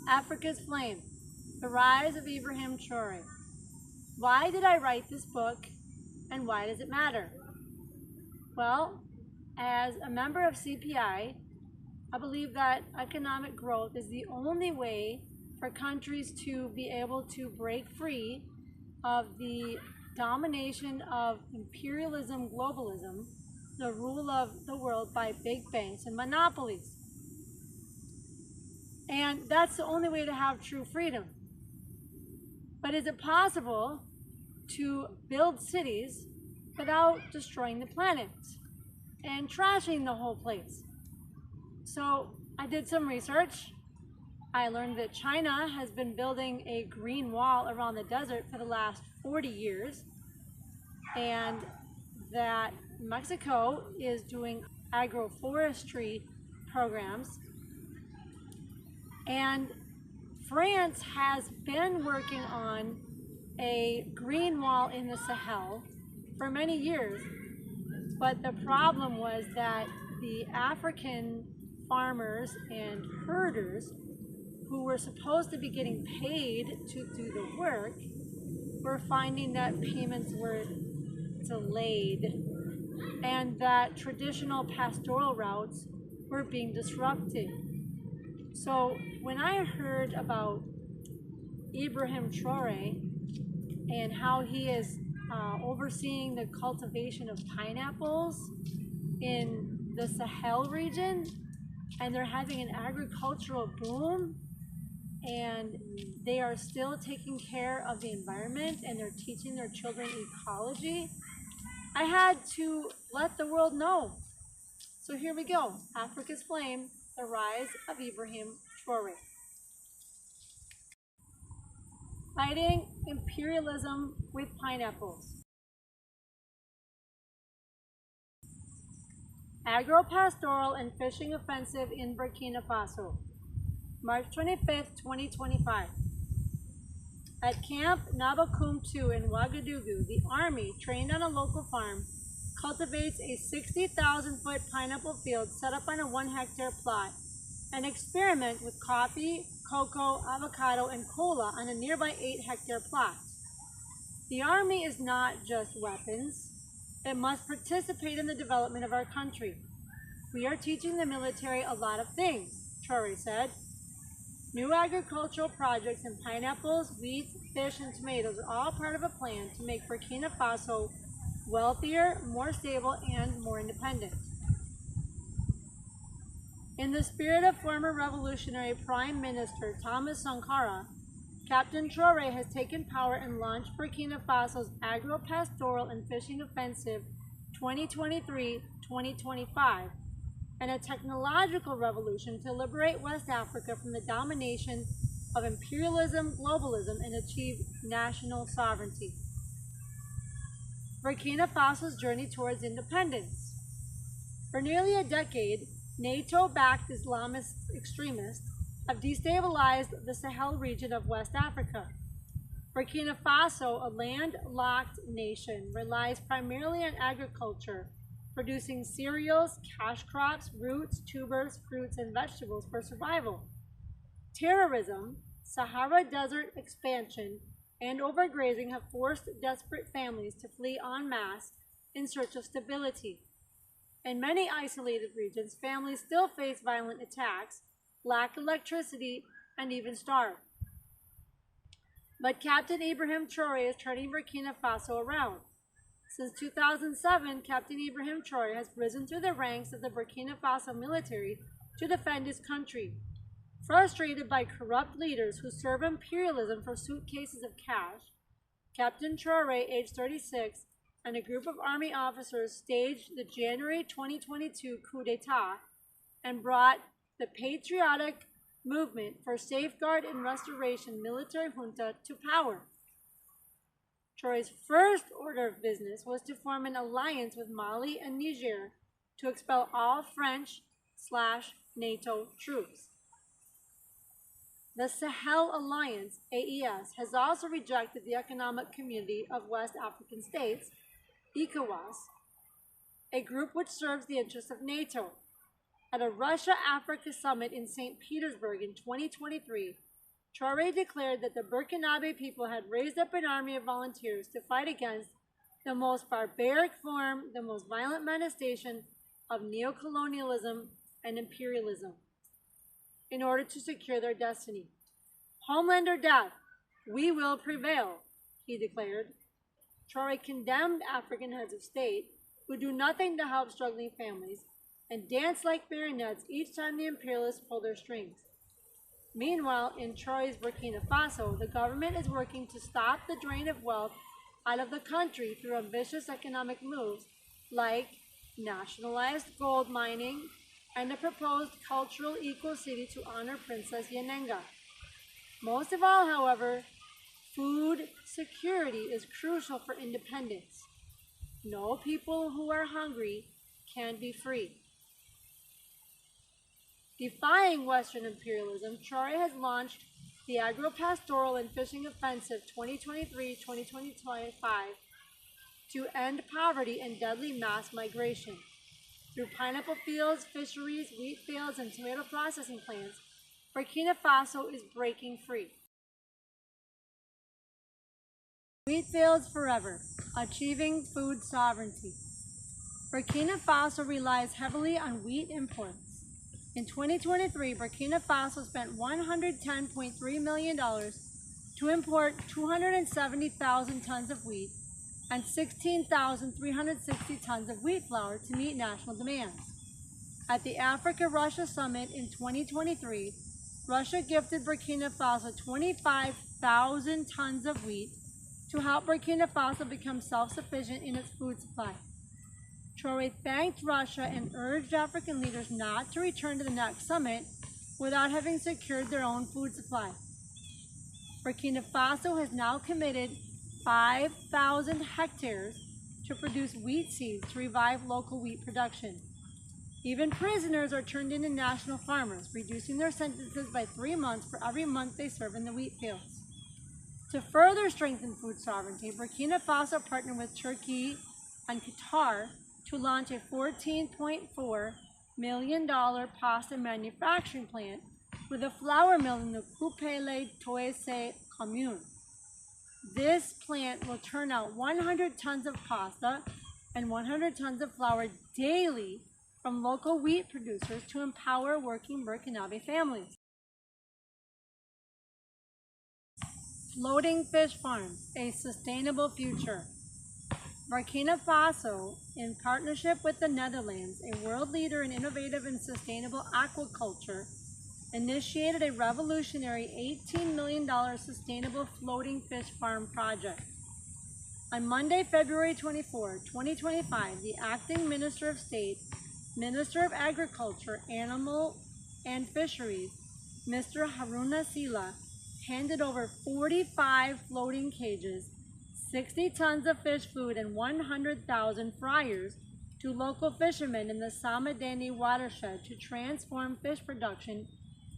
Africa's Flame, The Rise of Ibrahim Traore. Why did I write this book, and why does it matter? Well, as a member of CPI, I believe that economic growth is the only way for countries to be able to break free of the domination of imperialism, globalism, the rule of the world by big banks and monopolies. And that's the only way to have true freedom. But is it possible to build cities without destroying the planet and trashing the whole place? So I did some research. I learned that China has been building a green wall around the desert for the last 40 years, and that Mexico is doing agroforestry programs, and France has been working on a green wall in the Sahel for many years. But the problem was that the African farmers and herders who were supposed to be getting paid to do the work were finding that payments were delayed and that traditional pastoral routes were being disrupted. So when I heard about Ibrahim Traore and how he is overseeing the cultivation of pineapples in the Sahel region, and they're having an agricultural boom, and they are still taking care of the environment, and they're teaching their children ecology, I had to let the world know. So here we go, Africa's Flame, The Rise of Ibrahim Traore. Fighting imperialism with pineapples. Agro-pastoral and fishing offensive in Burkina Faso, March 25th, 2025. At Camp Nabakum II in Ouagadougou, the Army, trained on a local farm, cultivates a 60,000-foot pineapple field set up on a 1-hectare plot, and experiment with coffee, cocoa, avocado, and cola on a nearby 8-hectare plot. The Army is not just weapons. It must participate in the development of our country. We are teaching the military a lot of things, Traore said. New agricultural projects in pineapples, wheat, fish, and tomatoes are all part of a plan to make Burkina Faso wealthier, more stable, and more independent. In the spirit of former revolutionary Prime Minister Thomas Sankara, Captain Traore has taken power and launched Burkina Faso's Agro-Pastoral and Fishing Offensive 2023-2025, and a technological revolution to liberate West Africa from the domination of imperialism, globalism, and achieve national sovereignty. Burkina Faso's journey towards independence. For nearly a decade, NATO-backed Islamist extremists have destabilized the Sahel region of West Africa. Burkina Faso, a landlocked nation, relies primarily on agriculture, producing cereals, cash crops, roots, tubers, fruits, and vegetables for survival. Terrorism, Sahara Desert expansion, and overgrazing have forced desperate families to flee en masse in search of stability. In many isolated regions, families still face violent attacks, lack electricity, and even starve. But Captain Ibrahim Traore is turning Burkina Faso around. Since 2007, Captain Ibrahim Traore has risen through the ranks of the Burkina Faso military to defend his country. Frustrated by corrupt leaders who serve imperialism for suitcases of cash, Captain Traore, age 36, and a group of army officers staged the January 2022 coup d'etat and brought the Patriotic Movement for Safeguard and Restoration military junta to power. Traore's first order of business was to form an alliance with Mali and Niger to expel all French/NATO troops. The Sahel Alliance, AES, has also rejected the Economic Community of West African States, ECOWAS, a group which serves the interests of NATO. At a Russia-Africa summit in St. Petersburg in 2023, Traoré declared that the Burkinabe people had raised up an army of volunteers to fight against the most barbaric form, the most violent manifestation of neocolonialism and imperialism in order to secure their destiny. Homeland or death, we will prevail, he declared. Traoré condemned African heads of state who do nothing to help struggling families and dance like marionettes each time the imperialists pull their strings. Meanwhile, in Traoré's Burkina Faso, the government is working to stop the drain of wealth out of the country through ambitious economic moves like nationalized gold mining and a proposed cultural eco-city to honor Princess Yenenga. Most of all, however, food security is crucial for independence. No people who are hungry can be free. Defying Western imperialism, Traoré has launched the Agro-Pastoral and Fishing Offensive 2023-2025 to end poverty and deadly mass migration. Through pineapple fields, fisheries, wheat fields, and tomato processing plants, Burkina Faso is breaking free. Wheat fields forever, achieving food sovereignty. Burkina Faso relies heavily on wheat imports. In 2023, Burkina Faso spent $110.3 million to import 270,000 tons of wheat and 16,360 tons of wheat flour to meet national demands. At the Africa-Russia Summit in 2023, Russia gifted Burkina Faso 25,000 tons of wheat to help Burkina Faso become self-sufficient in its food supply. Traoré thanked Russia and urged African leaders not to return to the next summit without having secured their own food supply. Burkina Faso has now committed 5,000 hectares to produce wheat seeds to revive local wheat production. Even prisoners are turned into national farmers, reducing their sentences by 3 months for every month they serve in the wheat fields. To further strengthen food sovereignty, Burkina Faso partnered with Turkey and Qatar to launch a $14.4 million pasta manufacturing plant with a flour mill in the Coupele-Toise commune. This plant will turn out 100 tons of pasta and 100 tons of flour daily from local wheat producers to empower working Burkinabe families. Floating fish farms, a sustainable future. Burkina Faso, in partnership with the Netherlands, a world leader in innovative and sustainable aquaculture, initiated a revolutionary $18 million sustainable floating fish farm project. On Monday, February 24, 2025, the acting Minister of State, Minister of Agriculture, Animal and Fisheries, Mr. Haruna Sila, handed over 45 floating cages, 60 tons of fish food, and 100,000 fryers to local fishermen in the Samadani watershed to transform fish production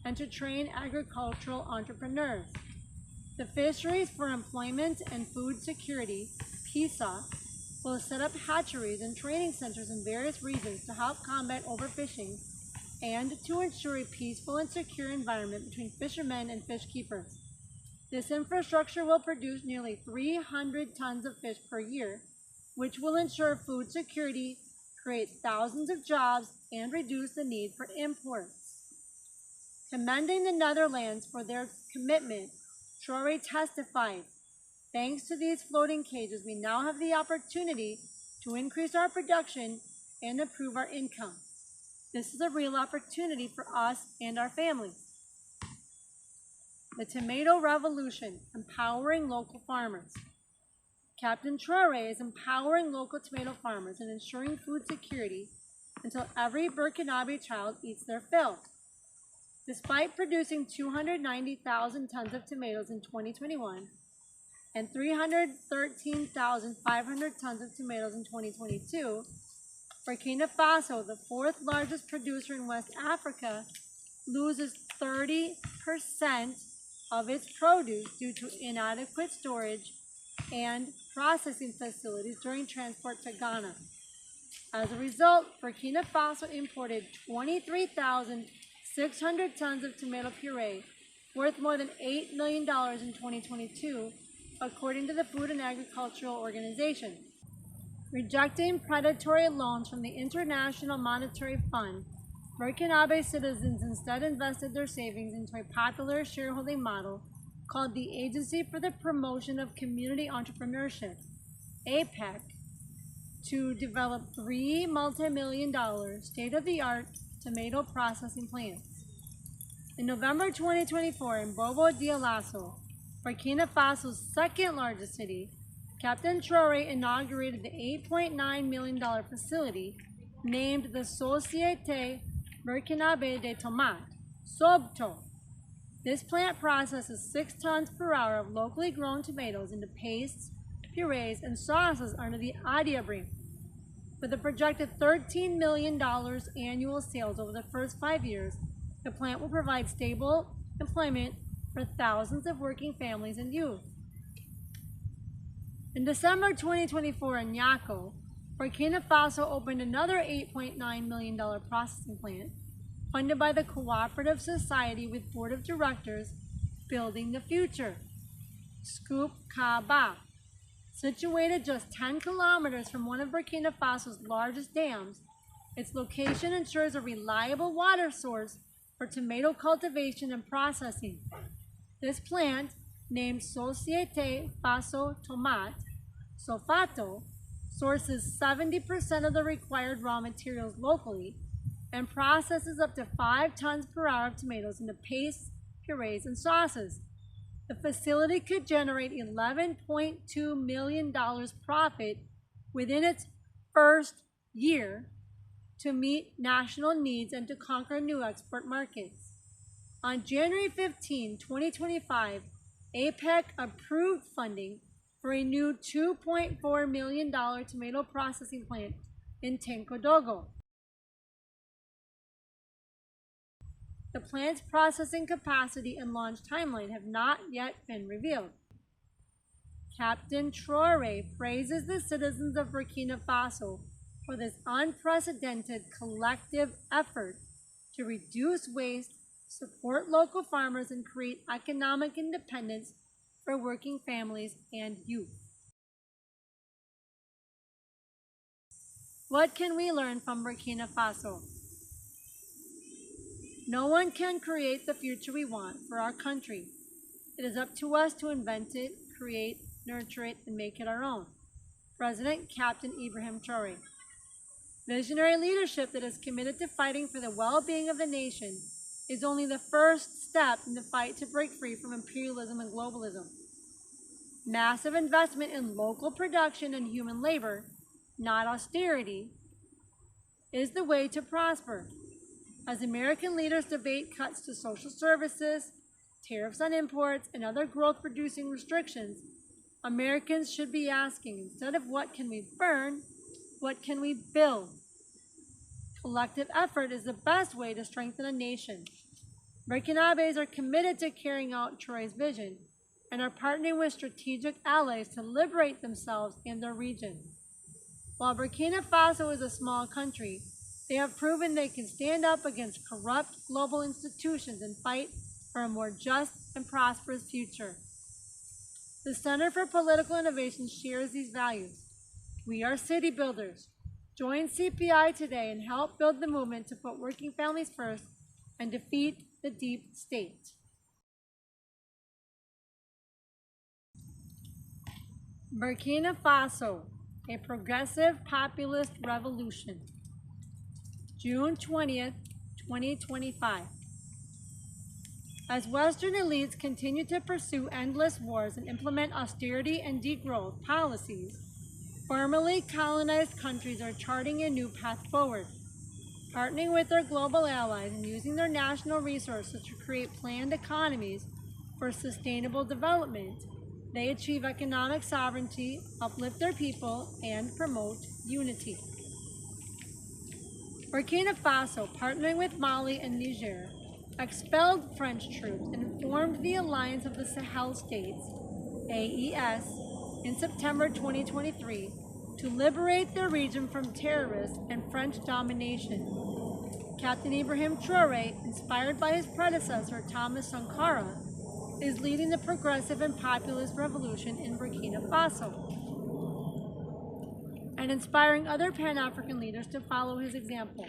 and to train agricultural entrepreneurs. The Fisheries for Employment and Food Security, PISA, will set up hatcheries and training centers in various regions to help combat overfishing and to ensure a peaceful and secure environment between fishermen and fish keepers. This infrastructure will produce nearly 300 tons of fish per year, which will ensure food security, create thousands of jobs, and reduce the need for imports. Commending the Netherlands for their commitment, Traoré testified, "Thanks to these floating cages, we now have the opportunity to increase our production and improve our income. This is a real opportunity for us and our families." The Tomato Revolution, empowering local farmers. Captain Traoré is empowering local tomato farmers and ensuring food security until every Burkinabe child eats their fill. Despite producing 290,000 tons of tomatoes in 2021 and 313,500 tons of tomatoes in 2022, Burkina Faso, the fourth largest producer in West Africa, loses 30% of its produce due to inadequate storage and processing facilities during transport to Ghana. As a result, Burkina Faso imported 23,600 tons of tomato puree worth more than $8 million in 2022, according to the Food and Agricultural Organization. Rejecting predatory loans from the International Monetary Fund, Burkinabe citizens instead invested their savings into a popular shareholding model called the Agency for the Promotion of Community Entrepreneurship, APEC, to develop 3 multi-million-dollar state-of-the-art tomato processing plants. In November 2024, in Bobo Dioulasso, Burkina Faso's second largest city, Captain Traoré inaugurated the $8.9 million facility named the Société Burkinabé des Tomates, SOBTO. This plant processes 6 tons per hour of locally grown tomatoes into pastes, purees, and sauces under the Adia brand. With a projected $13 million annual sales over the first 5 years, the plant will provide stable employment for thousands of working families and youth. In December 2024 in Yako, Burkina Faso opened another $8.9 million processing plant funded by the Cooperative Society with Board of Directors Building the Future, Scoop Kaba. Situated just 10 kilometers from one of Burkina Faso's largest dams, its location ensures a reliable water source for tomato cultivation and processing. This plant, named Société Faso Tomate, SOFATO, sources 70% of the required raw materials locally and processes up to 5 tons per hour of tomatoes into pastes, purees, and sauces. The facility could generate $11.2 million profit within its first year to meet national needs and to conquer new export markets. On January 15, 2025, APEC approved funding for a new $2.4 million tomato processing plant in Tenkodogo. The plant's processing capacity and launch timeline have not yet been revealed. Captain Traoré praises the citizens of Burkina Faso for this unprecedented collective effort to reduce waste, support local farmers, and create economic independence for working families and youth. What can we learn from Burkina Faso? No one can create the future we want for our country. It is up to us to invent it, create, nurture it, and make it our own. President Captain Ibrahim Traoré. Visionary leadership that is committed to fighting for the well-being of the nation is only the first step in the fight to break free from imperialism and globalism. Massive investment in local production and human labor, not austerity, is the way to prosper. As American leaders debate cuts to social services, tariffs on imports, and other growth-producing restrictions, Americans should be asking, instead of what can we burn, what can we build? Collective effort is the best way to strengthen a nation. Burkinabés are committed to carrying out Traoré's vision and are partnering with strategic allies to liberate themselves and their region. While Burkina Faso is a small country, they have proven they can stand up against corrupt global institutions and fight for a more just and prosperous future. The Center for Political Innovation shares these values. We are city builders. Join CPI today and help build the movement to put working families first and defeat the deep state. Burkina Faso, a progressive populist revolution. June 20th, 2025. As Western elites continue to pursue endless wars and implement austerity and degrowth policies, formerly colonized countries are charting a new path forward. Partnering with their global allies and using their national resources to create planned economies for sustainable development, they achieve economic sovereignty, uplift their people, and promote unity. Burkina Faso, partnering with Mali and Niger, expelled French troops and formed the Alliance of the Sahel States, AES, in September 2023 to liberate the region from terrorists and French domination. Captain Ibrahim Traore, inspired by his predecessor Thomas Sankara, is leading the progressive and populist revolution in Burkina Faso and inspiring other Pan-African leaders to follow his example.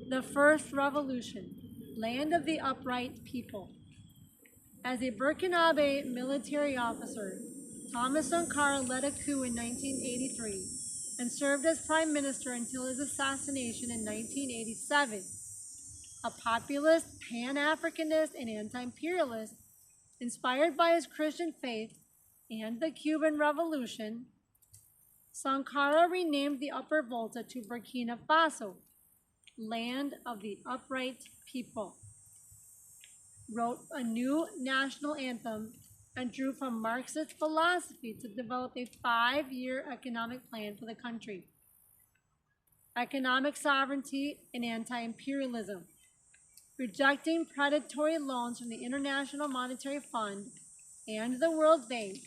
The First Revolution, Land of the Upright People. As a Burkinabe military officer, Thomas Sankara led a coup in 1983 and served as prime minister until his assassination in 1987. A populist, Pan-Africanist, and anti-imperialist, inspired by his Christian faith and the Cuban Revolution, Sankara renamed the Upper Volta to Burkina Faso, Land of the Upright People, wrote a new national anthem, and drew from Marxist philosophy to develop a 5-year economic plan for the country. Economic sovereignty and anti-imperialism. Rejecting predatory loans from the International Monetary Fund and the World Bank,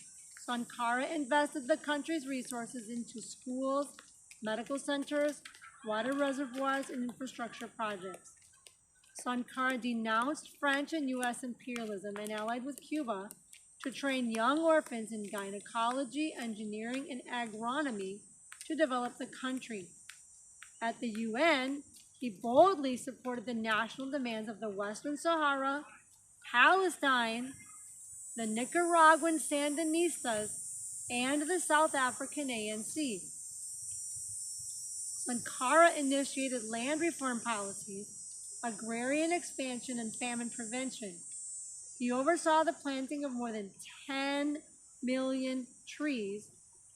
Sankara invested the country's resources into schools, medical centers, water reservoirs, and infrastructure projects. Sankara denounced French and U.S. imperialism and allied with Cuba to train young orphans in gynecology, engineering, and agronomy to develop the country. At the UN, he boldly supported the national demands of the Western Sahara, Palestine, the Nicaraguan Sandinistas, and the South African ANC. Sankara initiated land reform policies, agrarian expansion, and famine prevention. He oversaw the planting of more than 10 million trees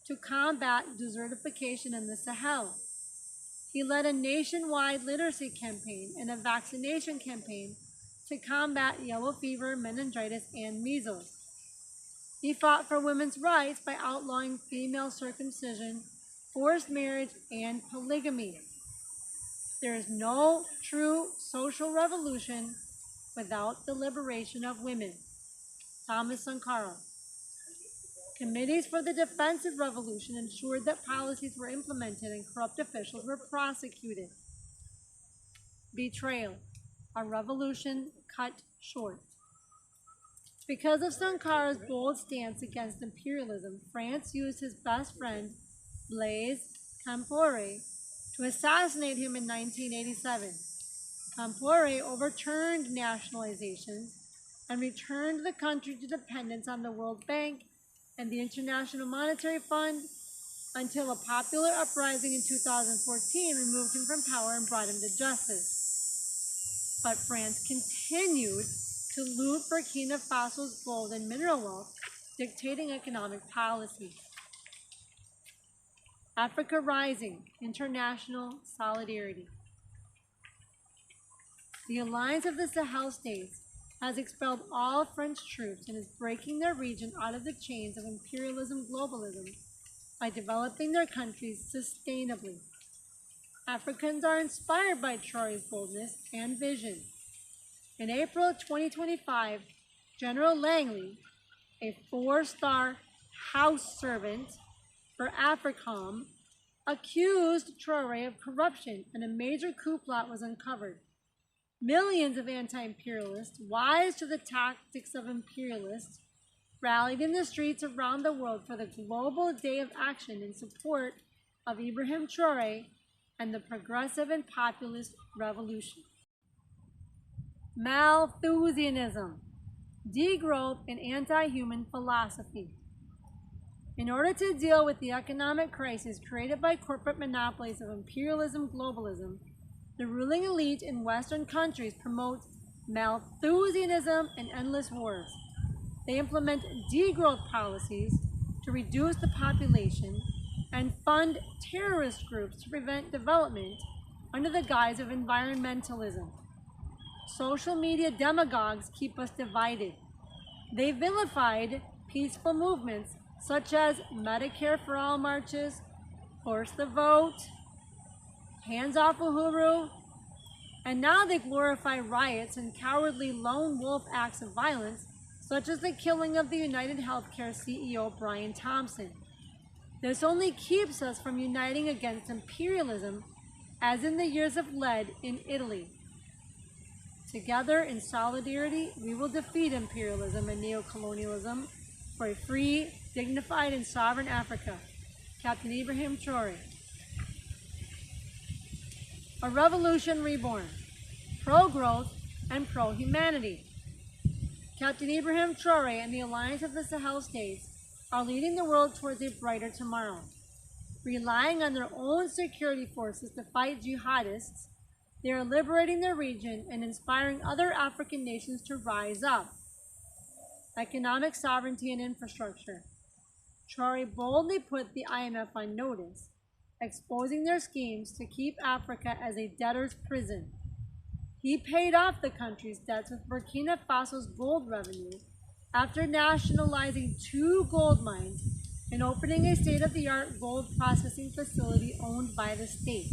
to combat desertification in the Sahel. He led a nationwide literacy campaign and a vaccination campaign to combat yellow fever, meningitis, and measles. He fought for women's rights by outlawing female circumcision, forced marriage, and polygamy. There is no true social revolution without the liberation of women. Thomas Sankara. Committees for the Defensive Revolution ensured that policies were implemented and corrupt officials were prosecuted. Betrayal. A revolution cut short. Because of Sankara's bold stance against imperialism, France used his best friend, Blaise Compaoré, to assassinate him in 1987. Compaoré overturned nationalizations and returned the country to dependence on the World Bank and the International Monetary Fund until a popular uprising in 2014 removed him from power and brought him to justice. But France continued to loot Burkina Faso's gold and mineral wealth, dictating economic policy. Africa Rising, International Solidarity. The Alliance of the Sahel States has expelled all French troops and is breaking their region out of the chains of imperialism globalism by developing their countries sustainably. Africans are inspired by Traoré's boldness and vision. In April 2025, General Langley, a 4-star house servant for AFRICOM, accused Traoré of corruption, and a major coup plot was uncovered. Millions of anti-imperialists, wise to the tactics of imperialists, rallied in the streets around the world for the global day of action in support of Ibrahim Traoré and the progressive and populist revolution. Malthusianism, degrowth, and anti-human philosophy. In order to deal with the economic crisis created by corporate monopolies of imperialism globalism, the ruling elite in Western countries promote Malthusianism and endless wars. They implement degrowth policies to reduce the population and fund terrorist groups to prevent development under the guise of environmentalism. Social media demagogues keep us divided. They vilified peaceful movements such as Medicare for All marches, Force the Vote, Hands Off Uhuru, and now they glorify riots and cowardly lone wolf acts of violence, such as the killing of the United Healthcare CEO Brian Thompson. This only keeps us from uniting against imperialism as in the years of lead in Italy. Together in solidarity, we will defeat imperialism and neocolonialism for a free, dignified, and sovereign Africa. Captain Ibrahim Traore. A revolution reborn, pro-growth and pro-humanity. Captain Ibrahim Traore and the Alliance of the Sahel States are leading the world towards a brighter tomorrow, relying on their own security forces to fight jihadists. They are liberating their region and inspiring other African nations to rise up. Economic sovereignty and infrastructure. Traore boldly put the IMF on notice, exposing their schemes to keep Africa as a debtor's prison. He paid off the country's debts with Burkina Faso's gold revenue after nationalizing 2 gold mines and opening a state-of-the-art gold processing facility owned by the state.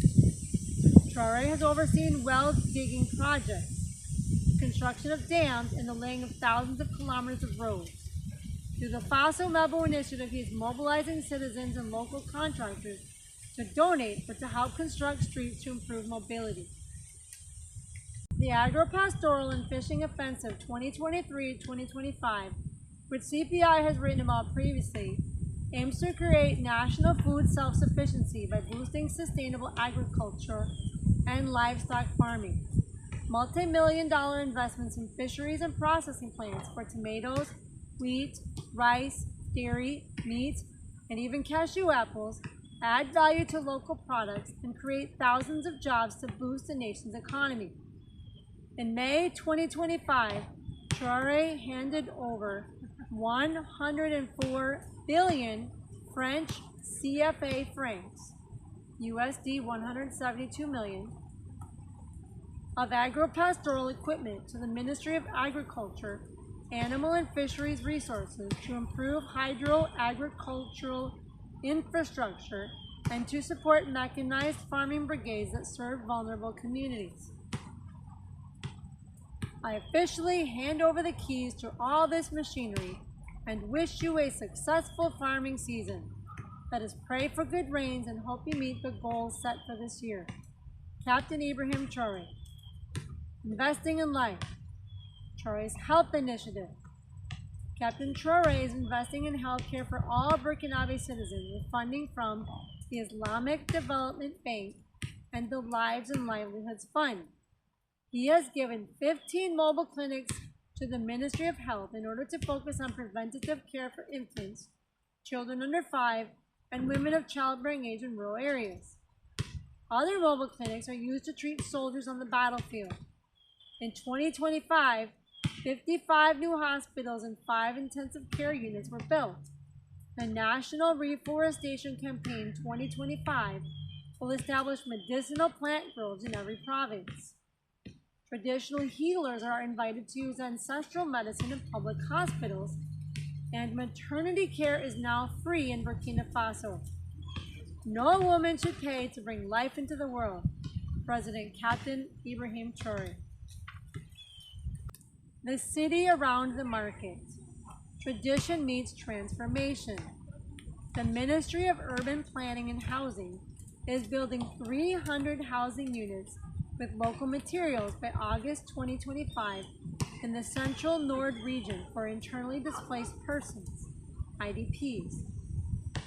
Traore has overseen well-digging projects, construction of dams, and the laying of thousands of kilometers of roads. Through the Faso Mebo initiative, he is mobilizing citizens and local contractors to donate or to help construct streets to improve mobility. The Agro-Pastoral and Fishing Offensive 2023-2025, which CPI has written about previously, aims to create national food self-sufficiency by boosting sustainable agriculture and livestock farming. Multi-million-dollar investments in fisheries and processing plants for tomatoes, wheat, rice, dairy, meat, and even cashew apples add value to local products and create thousands of jobs to boost the nation's economy. In May 2025, Traore handed over 104 billion French CFA francs, USD 172 million, of agro-pastoral equipment to the Ministry of Agriculture, Animal and Fisheries Resources to improve hydro-agricultural infrastructure and to support mechanized farming brigades that serve vulnerable communities. I officially hand over the keys to all this machinery and wish you a successful farming season. Let us pray for good rains and hope you meet the goals set for this year. Captain Ibrahim Traore. Investing in life. Traore's Health Initiative. Captain Traore is investing in healthcare for all Burkinabe citizens with funding from the Islamic Development Bank and the Lives and Livelihoods Fund. He has given 15 mobile clinics to the Ministry of Health in order to focus on preventative care for infants, children under 5, and women of childbearing age in rural areas. Other mobile clinics are used to treat soldiers on the battlefield. In 2025, 55 new hospitals and 5 intensive care units were built. The National Reforestation Campaign 2025 will establish medicinal plant groves in every province. Traditional healers are invited to use ancestral medicine in public hospitals, and maternity care is now free in Burkina Faso. No woman should pay to bring life into the world. President Captain Ibrahim Traore. The city around the market. Tradition meets transformation. The Ministry of Urban Planning and Housing is building 300 housing units with local materials by August 2025 in the Central Nord region for internally displaced persons, IDPs.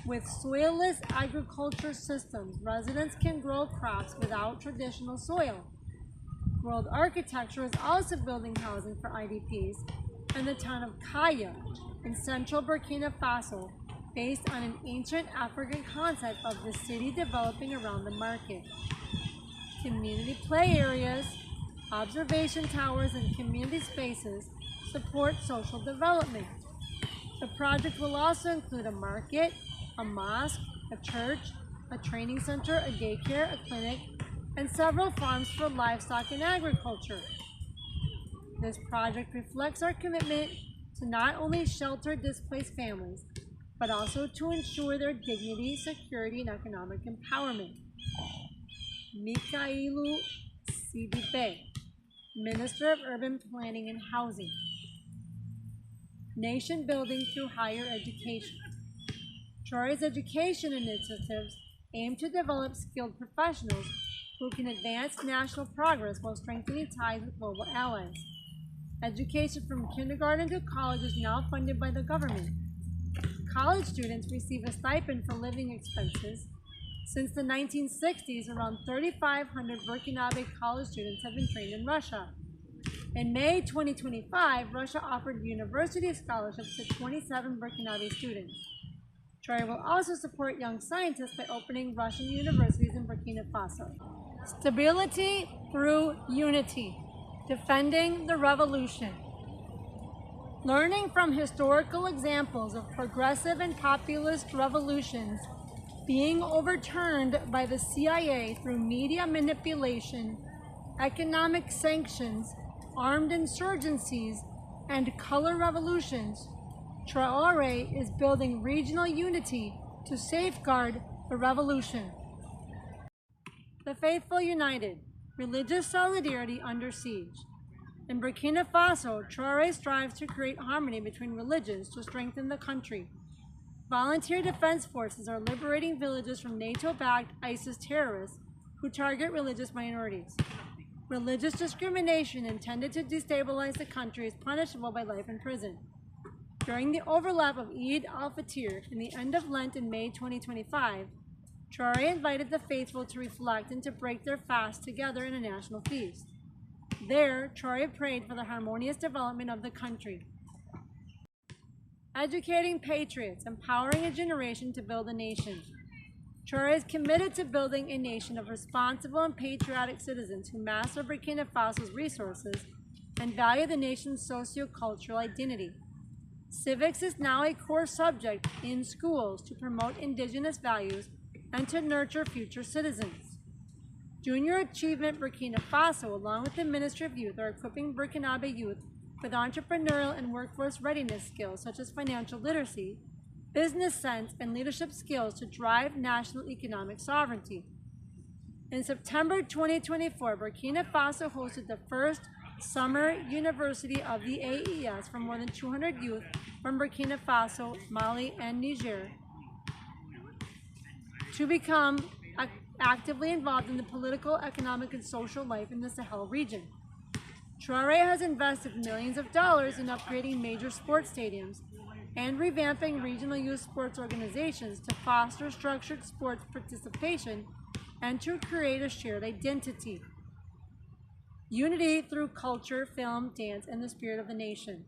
With soilless agriculture systems, residents can grow crops without traditional soil. World Architecture is also building housing for IDPs in the town of Kaya in central Burkina Faso, based on an ancient African concept of the city developing around the market. Community play areas, observation towers, and community spaces support social development. The project will also include a market, a mosque, a church, a training center, a daycare, a clinic, and several farms for livestock and agriculture. This project reflects our commitment to not only shelter displaced families, but also to ensure their dignity, security, and economic empowerment. Mikailu Sidibe, Minister of Urban Planning and Housing. Nation building through higher education. Traore's education initiatives aim to develop skilled professionals who can advance national progress while strengthening ties with global allies. Education from kindergarten to college is now funded by the government. College students receive a stipend for living expenses. Since the 1960s, around 3,500 Burkinabe college students have been trained in Russia. In May 2025, Russia offered university scholarships to 27 Burkinabe students. Traore will also support young scientists by opening Russian universities in Burkina Faso. Stability through unity, defending the revolution. Learning from historical examples of progressive and populist revolutions being overturned by the CIA through media manipulation, economic sanctions, armed insurgencies, and color revolutions, Traore is building regional unity to safeguard the revolution. The Faithful United, religious solidarity under siege. In Burkina Faso, Traore strives to create harmony between religions to strengthen the country. Volunteer defense forces are liberating villages from NATO-backed ISIS terrorists who target religious minorities. Religious discrimination intended to destabilize the country is punishable by life in prison. During the overlap of Eid al-Fitr and the end of Lent in May 2025, Traore invited the faithful to reflect and to break their fast together in a national feast. There, Traore prayed for the harmonious development of the country. Educating patriots, empowering a generation to build a nation. Traore is committed to building a nation of responsible and patriotic citizens who master Burkina Faso's resources and value the nation's socio-cultural identity. Civics is now a core subject in schools to promote indigenous values and to nurture future citizens. Junior Achievement Burkina Faso, along with the Ministry of Youth, are equipping Burkinabe youth with entrepreneurial and workforce readiness skills such as financial literacy, business sense, and leadership skills to drive national economic sovereignty. In September 2024, Burkina Faso hosted the first Summer University of the AES for more than 200 youth from Burkina Faso, Mali, and Niger to become actively involved in the political, economic, and social life in the Sahel region. Traore has invested millions of dollars in upgrading major sports stadiums and revamping regional youth sports organizations to foster structured sports participation and to create a shared identity. Unity through culture, film, dance, and the spirit of the nation.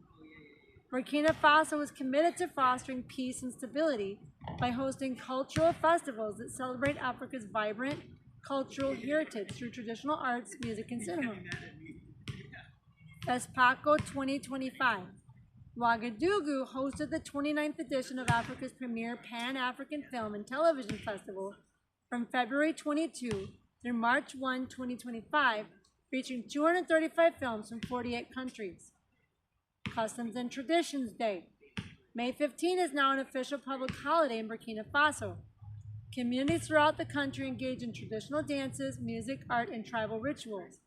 Burkina Faso is committed to fostering peace and stability by hosting cultural festivals that celebrate Africa's vibrant cultural heritage through traditional arts, music, and cinema. FESPACO 2025. Ouagadougou hosted the 29th edition of Africa's premier Pan-African Film and Television Festival from February 22 through March 1, 2025, featuring 235 films from 48 countries. Customs and Traditions Day. May 15 is now an official public holiday in Burkina Faso. Communities throughout the country engage in traditional dances, music, art, and tribal rituals.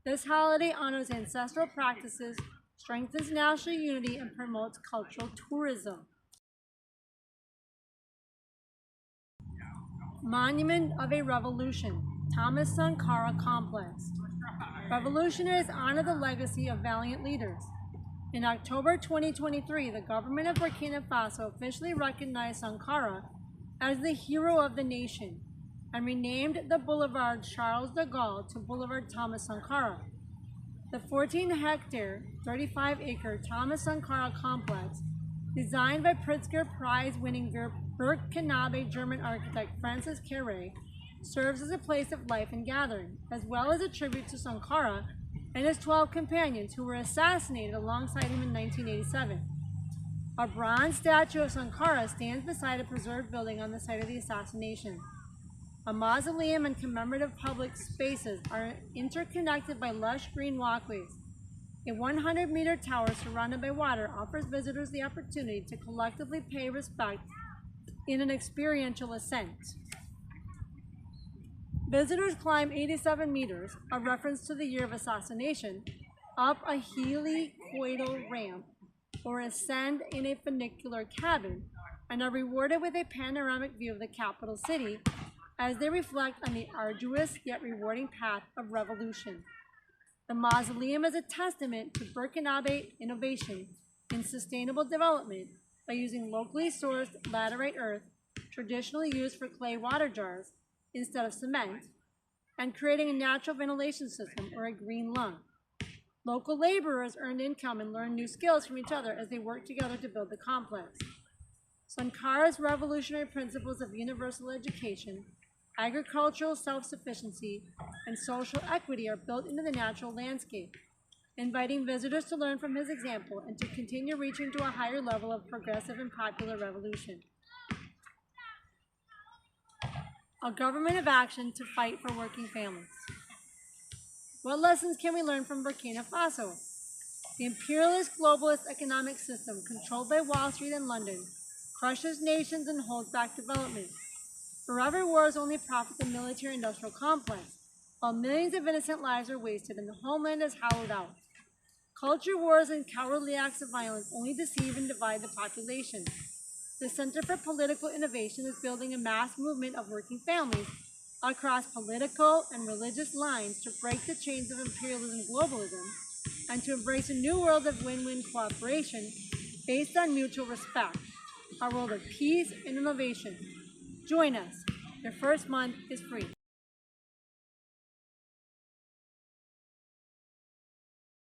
This holiday honors ancestral practices, strengthens national unity, and promotes cultural tourism. Monument of a Revolution, Thomas Sankara Complex. Revolutionaries honor the legacy of valiant leaders. In October 2023, the government of Burkina Faso officially recognized Sankara as the hero of the nation and renamed the Boulevard Charles de Gaulle to Boulevard Thomas Sankara. The 14-hectare, 35-acre Thomas Sankara complex, designed by Pritzker Prize-winning Burkinabe German architect Francis Kéré, serves as a place of life and gathering, as well as a tribute to Sankara and his 12 companions who were assassinated alongside him in 1987. A bronze statue of Sankara stands beside a preserved building on the site of the assassination. A mausoleum and commemorative public spaces are interconnected by lush green walkways. A 100-meter tower surrounded by water offers visitors the opportunity to collectively pay respect in an experiential ascent. Visitors climb 87 meters, a reference to the year of assassination, up a helicoidal ramp, or ascend in a funicular cabin, and are rewarded with a panoramic view of the capital city, as they reflect on the arduous yet rewarding path of revolution. The mausoleum is a testament to Burkinabe innovation in sustainable development by using locally sourced laterite earth, traditionally used for clay water jars instead of cement, and creating a natural ventilation system, or a green lung. Local laborers earned income and learned new skills from each other as they worked together to build the complex. Sankara's revolutionary principles of universal education, agricultural self-sufficiency, and social equity are built into the natural landscape, inviting visitors to learn from his example and to continue reaching to a higher level of progressive and popular revolution. A government of action to fight for working families. What lessons can we learn from Burkina Faso? The imperialist globalist economic system controlled by Wall Street and London crushes nations and holds back development. Forever wars only profit the military-industrial complex, while millions of innocent lives are wasted and the homeland is hollowed out. Culture wars and cowardly acts of violence only deceive and divide the population. The Center for Political Innovation is building a mass movement of working families across political and religious lines to break the chains of imperialism and globalism and to embrace a new world of win-win cooperation based on mutual respect, a world of peace and innovation. Join us. Your first month is free.